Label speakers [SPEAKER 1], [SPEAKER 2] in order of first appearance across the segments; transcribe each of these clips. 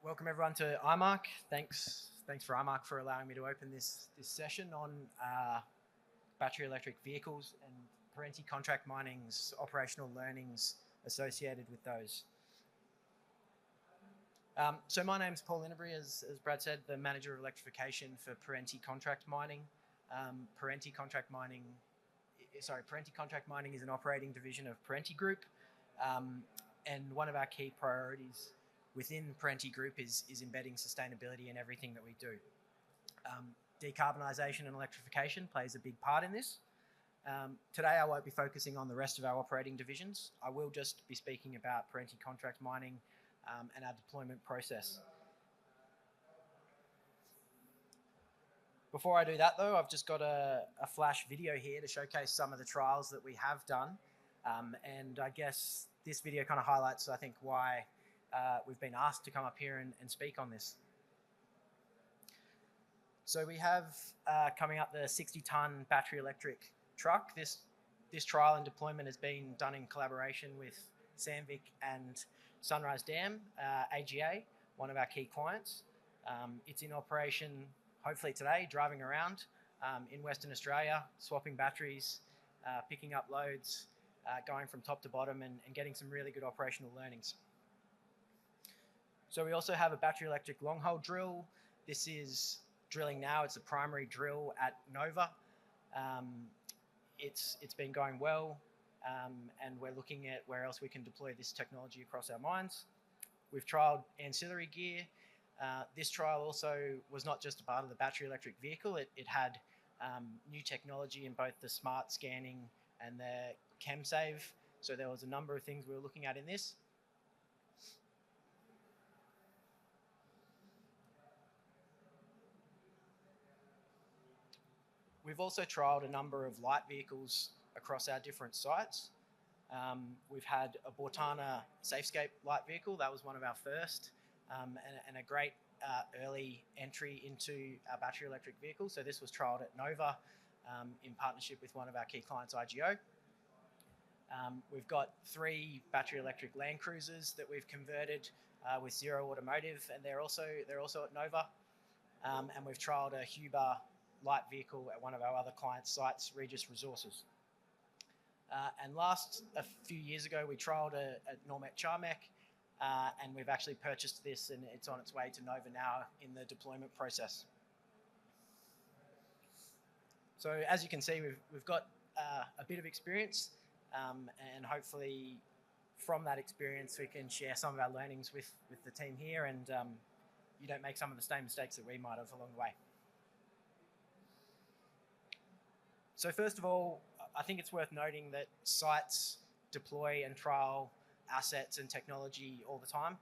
[SPEAKER 1] Welcome everyone to IMARC. Thanks for IMARC for allowing me to open this session on battery electric vehicles and Perenti contract mining's operational learnings associated with those. So my name's Paul Linabury, as Brad said, the manager of electrification for Perenti contract mining. Perenti contract mining is an operating division of Perenti Group, and one of our key priorities within Perenti Group is embedding sustainability in everything that we do. Decarbonisation and electrification plays a big part in this. Today I won't be focusing on the rest of our operating divisions. I will just be speaking about Perenti contract mining and our deployment process. Before I do that though, I've just got a flash video here to showcase some of the trials that we have done. And I guess this video kind of highlights, I think, why we've been asked to come up here and speak on this. So we have coming up the 60-ton battery electric truck. This trial and deployment has been done in collaboration with Sandvik and Sunrise Dam, AGA, one of our key clients. It's in operation hopefully today, driving around in Western Australia, swapping batteries, picking up loads, going from top to bottom and getting some really good operational learnings. So we also have a battery electric long hole drill. This is drilling now. It's a primary drill at Nova. It's been going well, and we're looking at where else we can deploy this technology across our mines. We've trialled ancillary gear. This trial also was not just a part of the battery electric vehicle. It had new technology in both the smart scanning and the ChemSave. So there was a number of things we were looking at in this. We've also trialled a number of light vehicles across our different sites. We've had a Bortana Safescape light vehicle. That was one of our first and a great early entry into our battery electric vehicle. So this was trialled at Nova in partnership with one of our key clients, IGO. We've got 3 battery electric Land Cruisers that we've converted with Zero Automotive, and they're also at Nova. And we've trialled a Huber light vehicle at one of our other clients' sites, Regis Resources. And a few years ago, we trialled a Normet Charmec, and we've actually purchased this, and it's on its way to Nova now in the deployment process. So as you can see, we've got a bit of experience, and hopefully from that experience, we can share some of our learnings with the team here, and you don't make some of the same mistakes that we might have along the way. So first of all, I think it's worth noting that sites deploy and trial assets and technology all the time.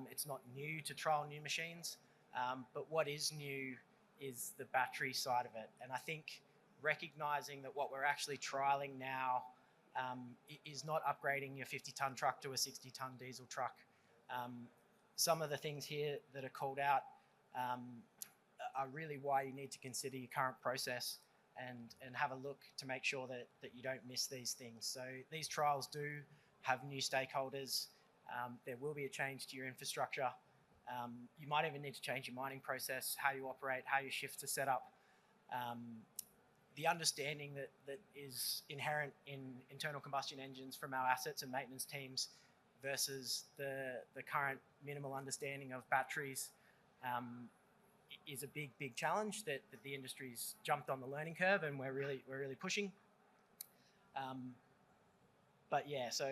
[SPEAKER 1] It's not new to trial new machines, but what is new is the battery side of it. And I think recognizing that what we're actually trialing now is not upgrading your 50-ton truck to a 60-ton diesel truck. Some of the things here that are called out are really why you need to consider your current process and have a look to make sure that you don't miss these things. So these trials do have new stakeholders. There will be a change to your infrastructure. You might even need to change your mining process, how you operate, how you shift to set up. The understanding that is inherent in internal combustion engines from our assets and maintenance teams versus the current minimal understanding of batteries is a big challenge that the industry's jumped on the learning curve, and we're really pushing. But yeah, so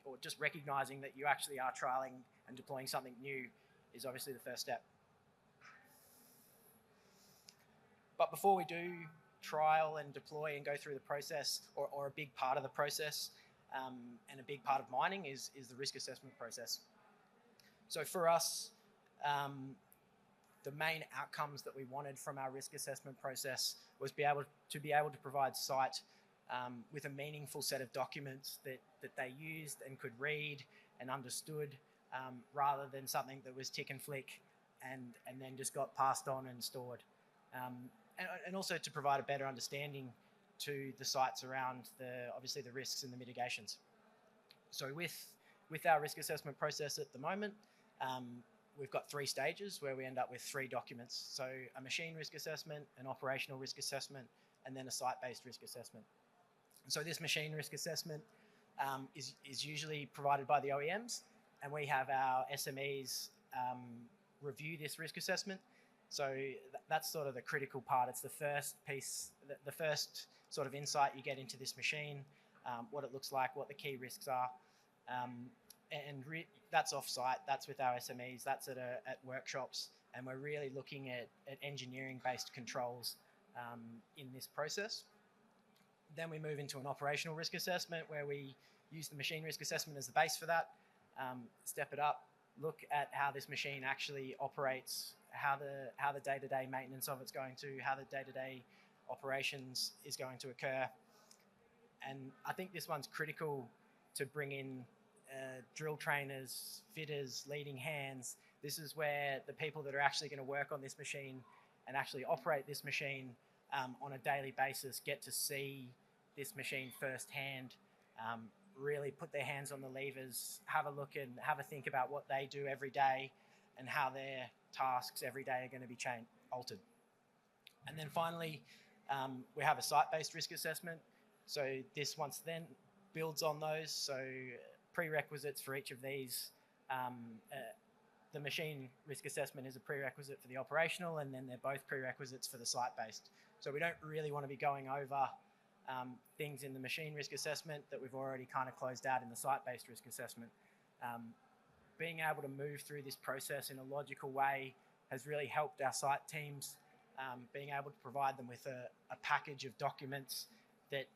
[SPEAKER 1] or just recognizing that you actually are trialing and deploying something new is obviously the first step. But before we do trial and deploy and go through the process, or a big part of the process, and a big part of mining is the risk assessment process. So for us, the main outcomes that we wanted from our risk assessment process was to be able to provide site with a meaningful set of documents that they used and could read and understood, rather than something that was tick and flick and then just got passed on and stored. And also to provide a better understanding to the sites around obviously the risks and the mitigations. So with our risk assessment process at the moment, we've got 3 stages where we end up with 3 documents. So a machine risk assessment, an operational risk assessment, and then a site-based risk assessment. So this machine risk assessment is usually provided by the OEMs, and we have our SMEs review this risk assessment. So that's sort of the critical part. It's the first piece, the first sort of insight you get into this machine, what it looks like, what the key risks are. That's off-site, that's with our SMEs, that's at workshops, and we're really looking at engineering-based controls in this process. Then we move into an operational risk assessment where we use the machine risk assessment as the base for that, step it up, look at how this machine actually operates, how the day-to-day maintenance of it's going to, how the day-to-day operations is going to occur. And I think this one's critical to bring in drill trainers, fitters, leading hands. This is where the people that are actually going to work on this machine and actually operate this machine on a daily basis get to see this machine firsthand, really put their hands on the levers, have a look and have a think about what they do every day and how their tasks every day are going to be altered. And then finally, we have a site-based risk assessment. So this once then builds on those. So prerequisites for each of these. The machine risk assessment is a prerequisite for the operational, and then they're both prerequisites for the site-based. So we don't really want to be going over things in the machine risk assessment that we've already kind of closed out in the site-based risk assessment. Being able to move through this process in a logical way has really helped our site teams, being able to provide them with a package of documents that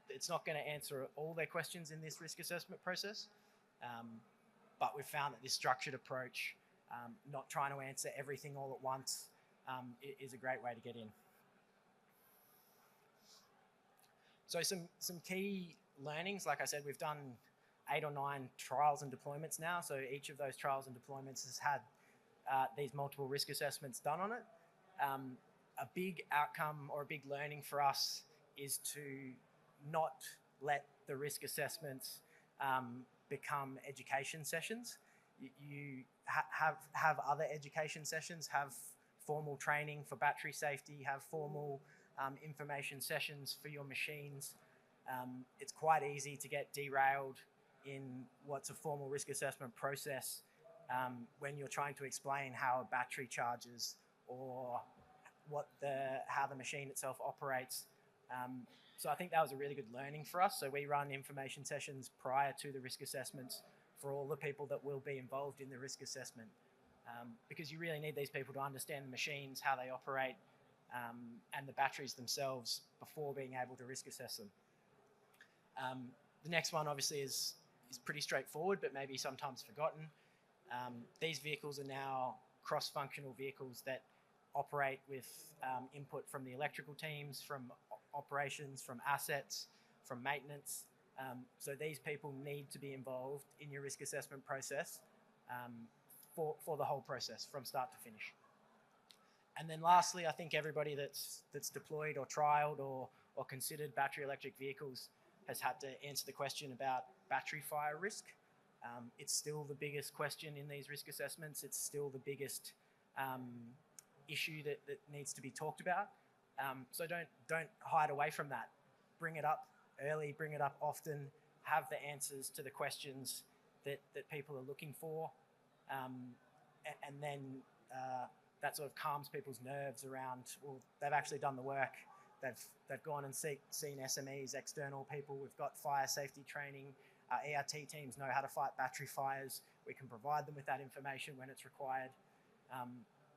[SPEAKER 1] it's not going to answer all their questions in this risk assessment process, but we've found that this structured approach, not trying to answer everything all at once, is a great way to get in. So some key learnings, like I said, we've done 8 or 9 trials and deployments now. So each of those trials and deployments has had these multiple risk assessments done on it. A big outcome or a big learning for us is to not let the risk assessments become education sessions. You have other education sessions, have formal training for battery safety, have formal information sessions for your machines. It's quite easy to get derailed in what's a formal risk assessment process when you're trying to explain how a battery charges or how the machine itself operates. So I think that was a really good learning for us. So we run information sessions prior to the risk assessments for all the people that will be involved in the risk assessment, because you really need these people to understand the machines, how they operate, and the batteries themselves before being able to risk assess them. The next one obviously is pretty straightforward, but maybe sometimes forgotten. These vehicles are now cross-functional vehicles that operate with input from the electrical teams, from operations, from assets, from maintenance. So these people need to be involved in your risk assessment process for the whole process from start to finish. And then lastly, I think everybody that's deployed or trialed or considered battery electric vehicles has had to answer the question about battery fire risk. It's still the biggest question in these risk assessments. It's still the biggest issue that needs to be talked about. So don't hide away from that. Bring it up early, bring it up often, have the answers to the questions that people are looking for, and then that sort of calms people's nerves around, well, they've actually done the work. They've gone and seen SMEs, external people. We've got fire safety training. Our ERT teams know how to fight battery fires. We can provide them with that information when it's required.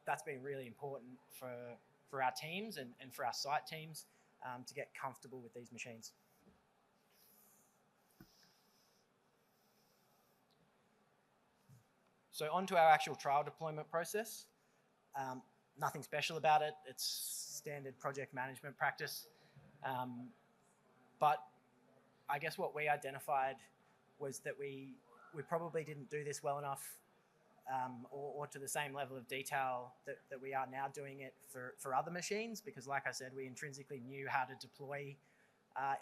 [SPEAKER 1] That's been really important for our teams and for our site teams to get comfortable with these machines. So on to our actual trial deployment process. Nothing special about it. It's standard project management practice. But I guess what we identified was that we probably didn't do this well enough or to the same level of detail that we are now doing it for other machines, because like I said, we intrinsically knew how to deploy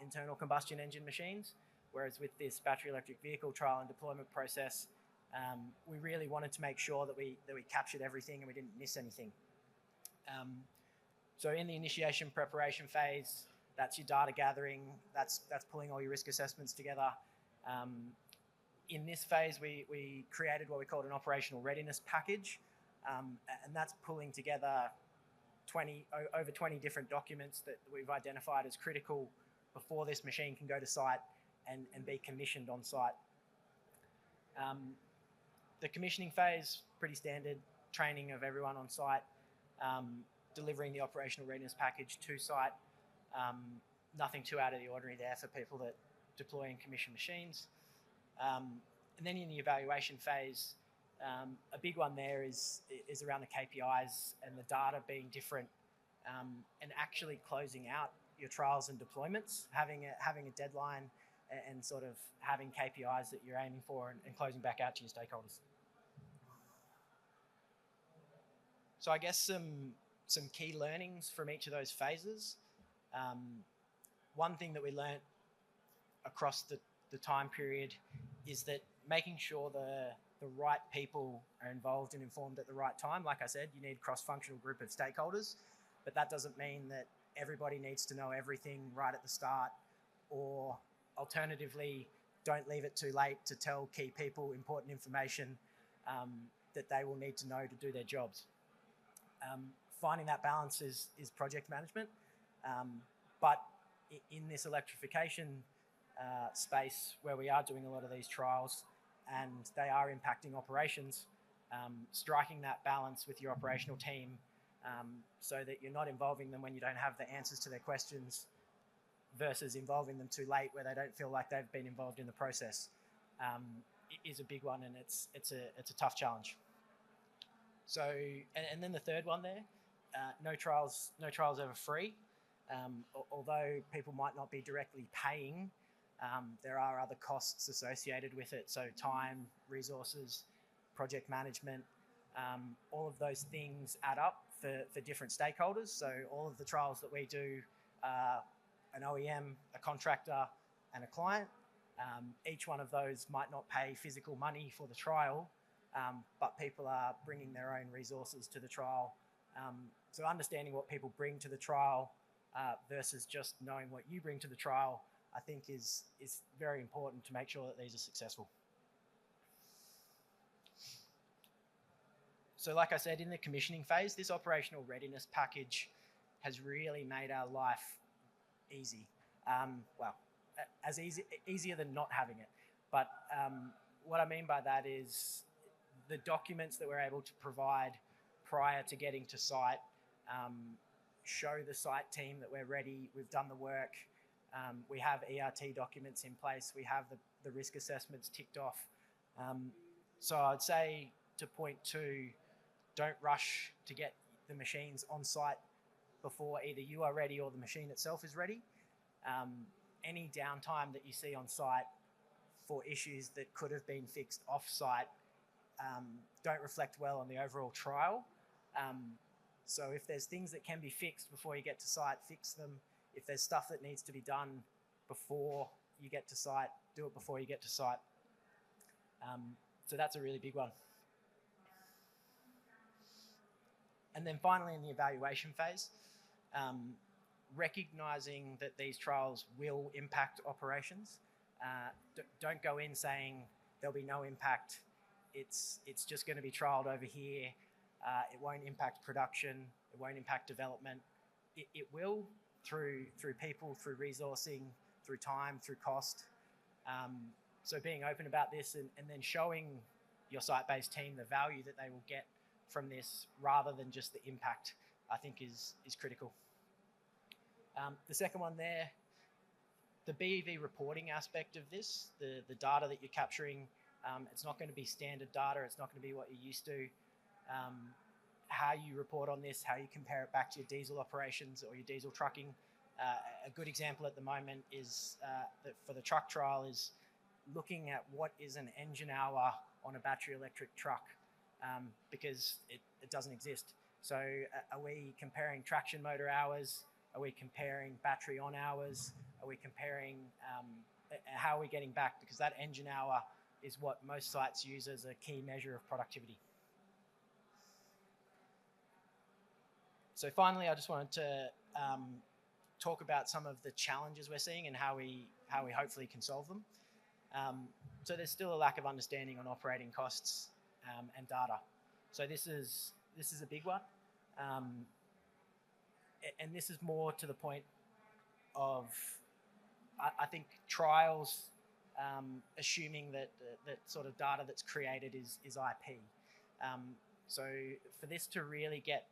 [SPEAKER 1] internal combustion engine machines, whereas with this battery electric vehicle trial and deployment process, we really wanted to make sure that we captured everything and we didn't miss anything. So in the initiation preparation phase, that's your data gathering, that's pulling all your risk assessments together. In this phase, we created what we called an operational readiness package, and that's pulling together over 20 different documents that we've identified as critical before this machine can go to site and be commissioned on site. The commissioning phase, pretty standard, training of everyone on site, delivering the operational readiness package to site. Nothing too out of the ordinary there for people that deploy and commission machines. And then in the evaluation phase, a big one there is around the KPIs and the data being different, and actually closing out your trials and deployments, having a deadline and sort of having KPIs that you're aiming for and closing back out to your stakeholders. So I guess some key learnings from each of those phases. One thing that we learnt across the time period is that making sure the right people are involved and informed at the right time. Like I said, you need a cross-functional group of stakeholders, but that doesn't mean that everybody needs to know everything right at the start, or alternatively, don't leave it too late to tell key people important information that they will need to know to do their jobs. Finding that balance is project management, but in this electrification space where we are doing a lot of these trials and they are impacting operations, striking that balance with your operational team so that you're not involving them when you don't have the answers to their questions versus involving them too late where they don't feel like they've been involved in the process is a big one, and it's a tough challenge. So, and then the third one there, no trials ever free. Although people might not be directly paying, there are other costs associated with it. So time, resources, project management, all of those things add up for different stakeholders. So all of the trials that we do, an OEM, a contractor, and a client, each one of those might not pay physical money for the trial, but people are bringing their own resources to the trial. So understanding what people bring to the trial versus just knowing what you bring to the trial, I think is very important to make sure that these are successful. So like I said, in the commissioning phase, this operational readiness package has really made our life easy. Well, as easier than not having it. But what I mean by that is the documents that we're able to provide prior to getting to site show the site team that we're ready, we've done the work, we have ERT documents in place, we have the risk assessments ticked off. So I'd say to point two, don't rush to get the machines on site before either you are ready or the machine itself is ready. Any downtime that you see on site for issues that could have been fixed off-site don't reflect well on the overall trial. So if there's things that can be fixed before you get to site, fix them. If there's stuff that needs to be done before you get to site, do it before you get to site. So that's a really big one. And then finally in the evaluation phase, recognizing that these trials will impact operations. Don't go in saying there'll be no impact. It's just going to be trialed over here. It won't impact production. It won't impact development. It will through people, through resourcing, through time, through cost. So being open about this and then showing your site-based team the value that they will get from this rather than just the impact, I think is critical. The second one there, the BEV reporting aspect of this, the data that you're capturing, it's not going to be standard data. It's not going to be what you're used to. How you report on this, how you compare it back to your diesel operations or your diesel trucking. A good example at the moment is that for the truck trial is looking at what is an engine hour on a battery electric truck because it doesn't exist. So are we comparing traction motor hours? Are we comparing battery on hours? Are we comparing how are we getting back? Because that engine hour is what most sites use as a key measure of productivity. So finally, I just wanted to talk about some of the challenges we're seeing and how we hopefully can solve them. So there's still a lack of understanding on operating costs and data. So this is a big one, and this is more to the point of I think trials assuming that that sort of data that's created is IP. So for this to really get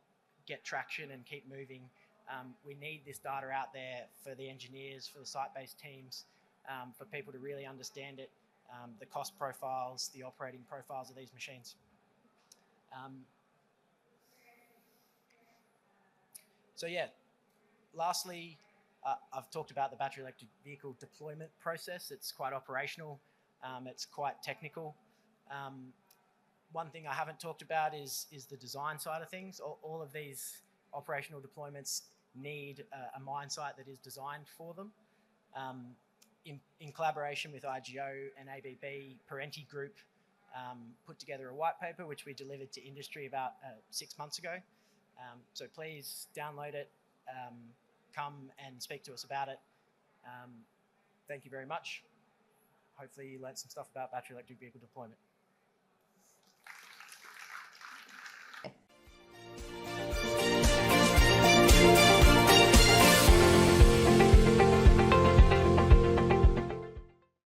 [SPEAKER 1] traction and keep moving, we need this data out there for the engineers, for the site-based teams, for people to really understand it, the cost profiles, the operating profiles of these machines. So yeah, lastly, I've talked about the battery electric vehicle deployment process. It's quite operational. It's quite technical. One thing I haven't talked about is the design side of things. All of these operational deployments need a mine site that is designed for them. In collaboration with IGO and ABB, Perenti Group put together a white paper which we delivered to industry about 6 months ago. So please download it, come and speak to us about it. Thank you very much. Hopefully you learned some stuff about battery electric vehicle deployment.